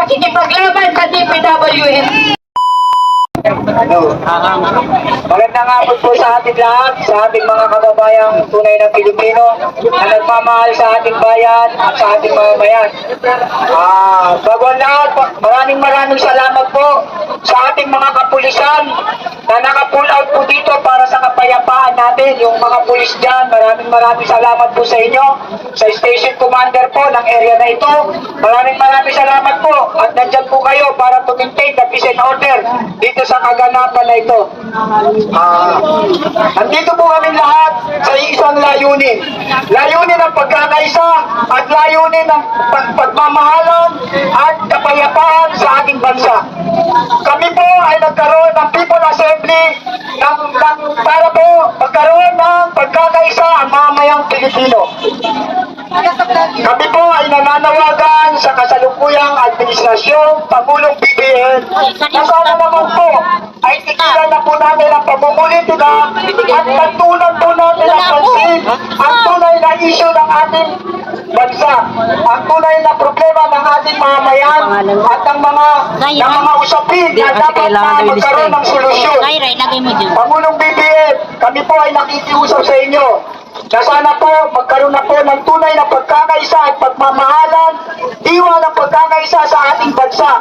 pakikipaglaban sa DPWH. Magandang hapon po sa ating lahat, sa ating mga kababayang tunay na Pilipino na nagmamahal sa ating bayan at sa ating mamamayan. Bago ang lahat, maraming salamat po sa ating mga kapulisan na naka-pull out po dito para sa kapayapaan natin. Yung mga pulis dyan, maraming salamat po sa inyo, sa station commander po ng area na ito. Maraming salamat po at nandyan po kayo para to maintain the peace and order dito sa kaganapan na ito. Nandito po kami lahat sa isang layunin. Layunin ng pagkakaisa at layunin ng pagmamahalan at kapayapaan sa ating bansa. Kami po ay nagkaroon ng People Assembly para po magkaroon ng pagkakaisa ang mamamayang Pilipino. Kami po ay nananawagan sa kasalukuyang administrasyon, Pangulong BBM, na sana naman po ay tigilan na po namin ang pamumulitika at pagtunan po natin ang pansin ang tunay na issue ng ating bansa, ang tunay na problema ng ating mamamayan at ang mga usapin na dapat na magkaroon ng solusyon. Pangulong BBM, kami po ay nakikiusap sa inyo na sana po magkaroon na po ng tunay na pagkakaisa at pagmamahalan, diwa ng pagkakaisa sa ating bansa.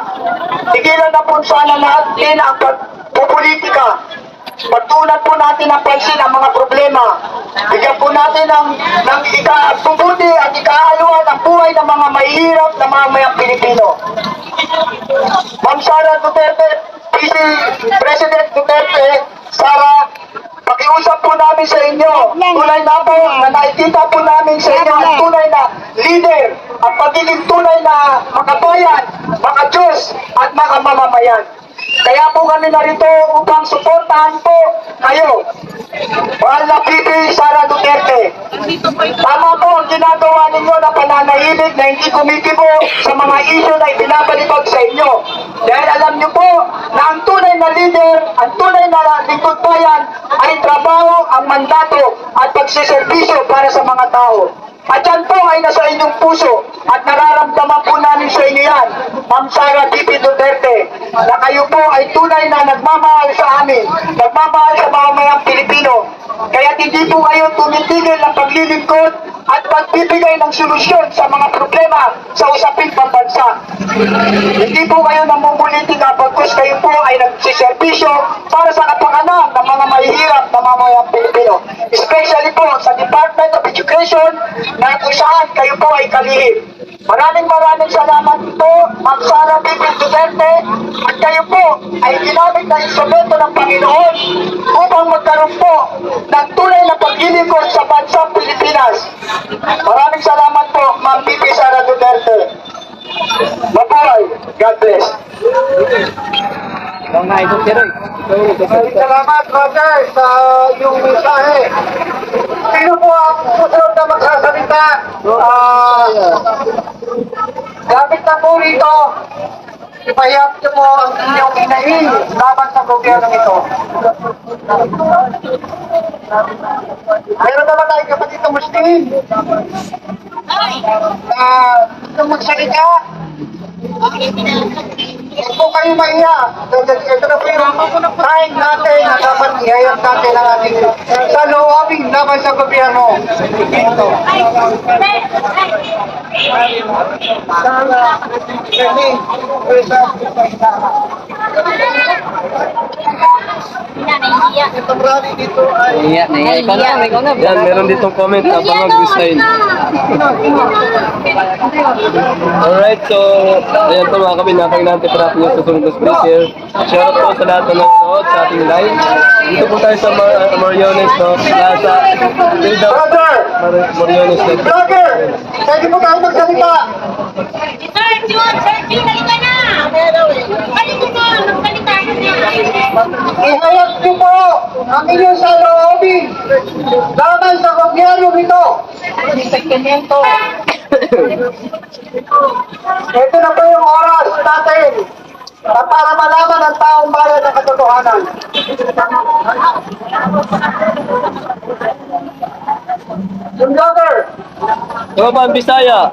Tigilan na po sana natin ang pagpupolitika. Pagtunan po natin ang pansin ang mga problema. Bigyan po natin ng ikabubuti at ikaaluan ang buhay ng mga mahihirap na mamayang Pilipino. Ma'am Sara Duterte, President Duterte, Sara, pakiusap po namin sa inyo, tunay na po na nakikita po namin sa inyo ang tunay na leader, ang pagiging tunay na makabayan, maka-Diyos at makamamamayan. Kaya po kami narito upang suportahan po kayo. Mahal na Bibi Sara Duterte. Tama po ang ginagawa ninyo na pananahimik na hindi kumikibo sa mga isyu na ibinabalibag sa inyo. Dahil alam niyo po na ang tunay na leader, ang tunay na lingkod bayan ay trabaho, ang mandato at pagsiservisyo para sa mga tao. At yan po ay nasa inyong puso at nararamdaman po namin sa inyo yan, Ma'am Sara Bibi Duterte, na kayo po ay tunay na nagmamahal sa amin, nagmamahal sa mga mayang Pilipino. Kaya hindi po kayo tumitigil ng paglilingkod at pagbibigay ng solusyon sa mga problema sa usaping pambansa. Hindi po kayo namumulitika pagkus kayo po ay nagsiservisyo para sa kapakanan ng mga mahihirap na mamayang Pilipino. Especially po sa Department of Education na kung saan kayo po ay kalihim. Maraming salamat po, Ma'am Sara Bibi Duterte, at kayo po ay ginamit na instrumento ng Panginoon upang magkaroon po ng tunay na paglilingkod sa bansang Pilipinas. Maraming salamat po, Ma'am Bibi Sara Duterte. Mabuhay. God bless. Salamat, brother, sa iyong mensahe. Sino po ang susunod na magsasalita? Gamit na po rito, ipahiyap niyo po ang inyong inahin laban sa gobyerno ito. Mayroon naman tayo kapatid ng Muslim. Gusto magsalita? Huwag po kayo mahiya. Ito na po yung time natin na dapat ihayap natin ang ating salawabing laban sa gobyerno. Yan, meron ditong comment na pangag design. Alright, so ayan po mga kami, natang natin para natin yung susunod na speaker. Shout out po sa lahat na nanonood sa ating live. Dito po tayo sa Mariones, no? Nasa Brother! Mariones, no? Brother! Pwede po tayo magsalita! Sir Jun, Sir Jun, halika na! Halika na, magsalita ka na! Ihayap niyo po ang inyong salawabing laban sa gobyerno nito. Ito na po yung oras natin na para malaman ang taong bayan ng katotohanan. Yung brother, Ano ba ang Bisaya?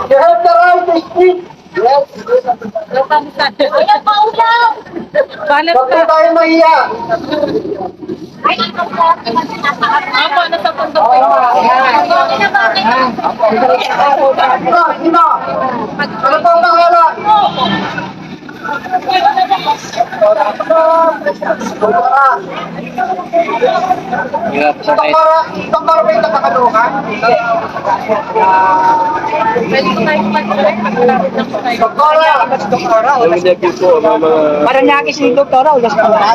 you have the right to speak Ayan, paulaw! Huwag po tayo mahiya. Ay, ikaw po. Apo, nasa pundo po. Okay na ba? Sino? Ano po ang pangalan? Itong para may nakakalukan? Doktora. Nangyayagin po ang mga... Paranaque si Doktora o Las Palmas?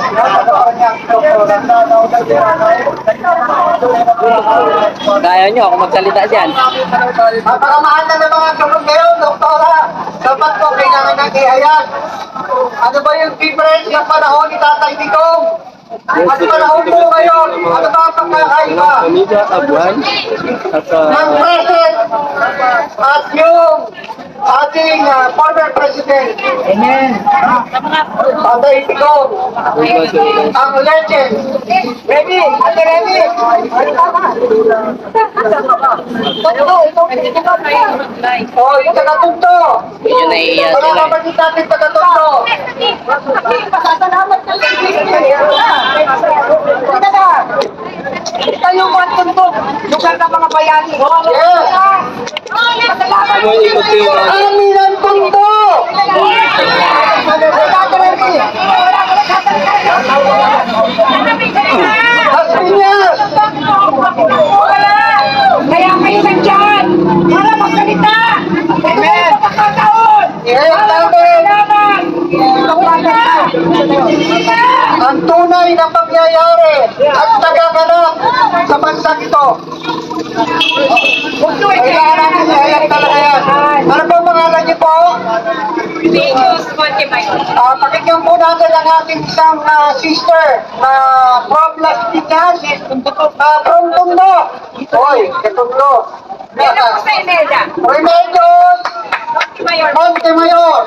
Kaya nyo ako magsalita dyan. Para mahal na ng mga sunod ngayon, Doktora. Dapat po kailangan ng ihayag. Ano ba yung difference ng panahon ni Tatay Digong? At panahon po ngayon, ano ba ang pagkakaiba? Pamilya, abuhan, at Ng President at yung ating former President. Amen. Tatay Digong, ang legend. Ready? Ate ready? Oh, yung taga-tunto. Medyo naiiyak Mga sila. kapatid natin taga-tunto. Pasasalamat ka lang. Tayo mga tunto. Lugar ng mga bayani. Yes. May ikot po yung mga... Amin ang tunto. Las Piñas. Kaya kayo nandyan para magsalita. Amen. Yes, namin. Ang tunay na pangyayari at nagaganap sa bansang ito. Kailangan natin ihayag talaga yan. Ano po ang pangalan niyo po? Pakinggan po natin ang ating isang sister na from Las Piñas, from Tondo. Oy, Tondo. Remedios Montemayor.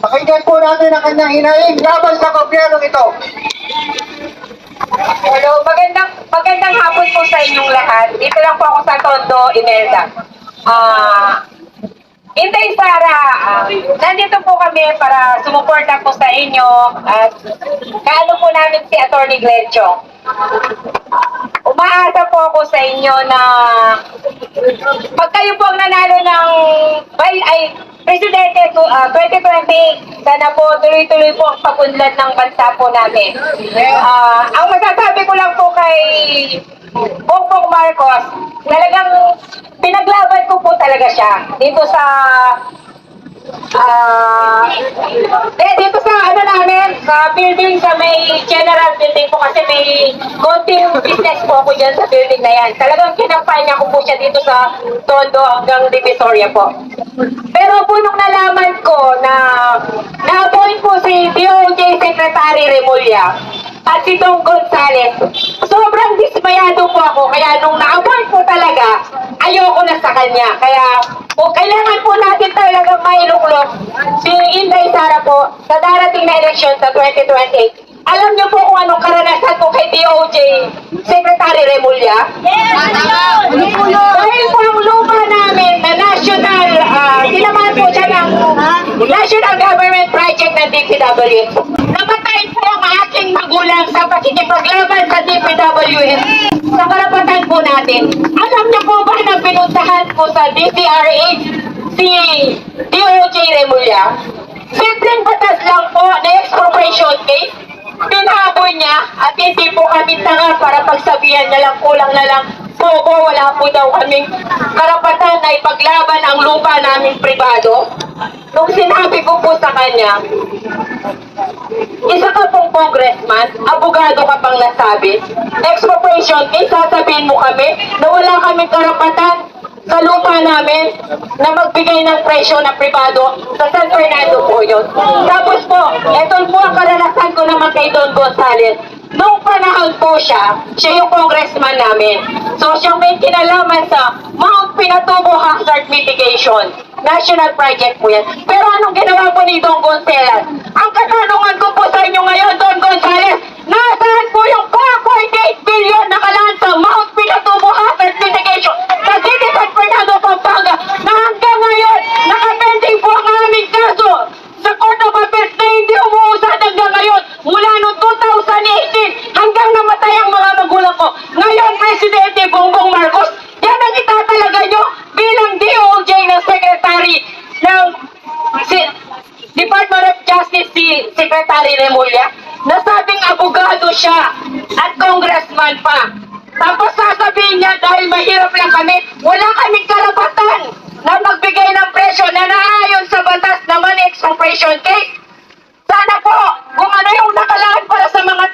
Pakinggan po natin ang kanyang hinaing laban sa gobyerno ito. Hello, magandang hapon po sa inyong lahat. Dito lang po ako sa Tondo, Imelda. Inday Sara, nandito po kami para sumuporta po sa inyo at kaano po namin si Atty. Glencho. Umaasa po ako sa inyo na pag kayo po ang nanalo ng Presidente 2020, sana po tuloy-tuloy po ang pag-unlad ng bansa po natin. Ang masasabi ko lang po kay Bongbong Marcos, talagang pinaglaban ko po talaga siya dito sa dito sa namin, sa building sa may general building po kasi may konting business po ako dyan sa building na yan. Talagang kinampanya ko po siya dito sa Tondo hanggang Divisoria po. Pero po nung nalaman ko na na-appoint po si DOJ Secretary Remulla at si Don Gonzales, sobrang dismayado po ako. Kaya nung na-appoint po talaga, ayoko na sa kanya. Kaya kailangan po natin talagang mailuklok si Inday Sara po sa darating na eleksyon sa 2028. Alam niyo po kung anong karanasan ko kay DOJ Secretary Remulla? Dahil po ang lupa namin na national, sinamahan po siya ng National Government Project ng DPWH. Namatay po ang aking magulang sa pakikipaglaban sa DPWH sa karapatan po natin. Alam niyo po ba na pinuntahan po sa DCRH si DOJ Remulla? Simpleng batas lang po na expropriation case. Pinahabol niya at hindi po kami tanga para pagsabihan na lang kulang na lang bobo, wala po daw kaming karapatan na ipaglaban ang lupa naming pribado. Nung sinabi ko po sa kanya, isa ka pong congressman, abogado ka pang nasabi, expropriation case, sasabihin mo kami na wala kaming karapatan sa lupa namin na magbigay ng presyo na pribado sa San Fernando po yun. Tapos po, ito po ang karanasan ko naman kay Don Gonzales. Nung panahon po siya yung congressman namin. So siyang may kinalaman sa Mount Pinatubo Hazard Mitigation. National project po yan. Pero anong ginawa po ni Don Gonzales? Ang katanungan ko po sa inyo ngayon, Don Gonzales, nasaan po yung 4.8 billion na kalaan sa Mount Pinatubo Hazard Mitigation sa City San Fernando, Pampanga, na hanggang ngayon, nakapending po ang aming kaso sa Court of Appeal pa. Tapos sasabihin niya dahil mahirap lang kami, wala kaming karapatan na magbigay ng presyo na naayon sa batas na money expropriation case. Sana po, kung ano yung nakalaan para sa mga